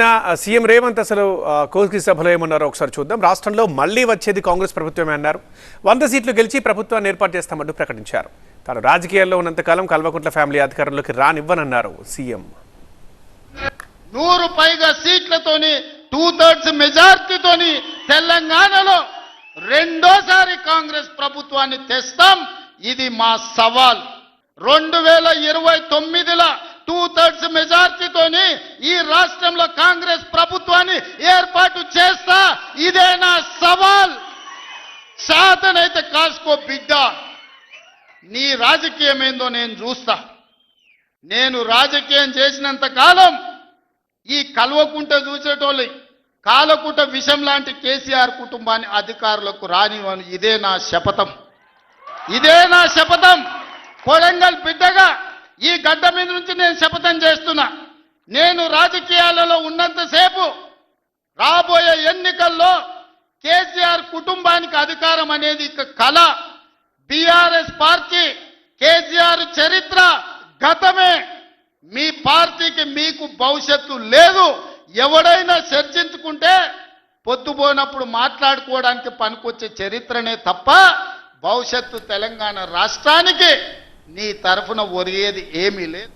నిన్న సీఎం రేవంత్ అసలు కోల్కి సభలో ఏమన్నారో ఒకసారి చూద్దాం. రాష్ట్రంలో మళ్లీ వచ్చేది కాంగ్రెస్ ప్రభుత్వమే అన్నారు. 100 సీట్లు గెలిచి ప్రభుత్వాన్ని ఏర్పాటు చేస్తామంటూ ప్రకటించారు. తాను రాజకీయాల్లో ఉన్నంతకాలం కల్వకుంట్ల ఫ్యామిలీ అధికారంలోకి రానివ్వనన్నారు సీఎం. 100 పైగా సీట్లతోని 2/3 మెజార్టీతోని తెలంగాణలో రెండోసారి కాంగ్రెస్ ప్రభుత్వాన్ని తెస్తాం. ఇది మా సవాల్. 2029లో 2/3 మెజార్టీతోని ఈ రాష్ట్రంలో కాంగ్రెస్ ప్రభుత్వాన్ని ఏర్పాటు చేస్తా. ఇదే నా సవాల్. శాతనైతే కాసుకో బిడ్డ, నీ రాజకీయం ఏందో నేను చూస్తా. నేను రాజకీయం చేసినంత కాలం ఈ కల్వకుంట చూసేటోళ్ళు కాలకుంట విషం లాంటి కేసీఆర్ కుటుంబాన్ని అధికారులకు రానివ్వను. ఇదే నా శపథం, ఇదే నా శపథం. కొడంగల్ బిడ్డగా ఈ గడ్డ మీద నుంచి నేను శపథం చేస్తున్నా. నేను రాజకీయాలలో ఉన్నంతసేపు రాబోయే ఎన్నికల్లో కేసీఆర్ కుటుంబానికి అధికారం అనేది ఇక కళ. బీఆర్ఎస్ పార్టీ కేసీఆర్ చరిత్ర గతమే. మీ పార్టీకి మీకు భవిష్యత్తు లేదు. ఎవడైనా చర్చించుకుంటే పొద్దుపోయినప్పుడు మాట్లాడుకోవడానికి పనికొచ్చే చరిత్రనే తప్ప భవిష్యత్తు తెలంగాణ రాష్ట్రానికి నీ తరఫున ఒరిగేది ఏమీ లేదు.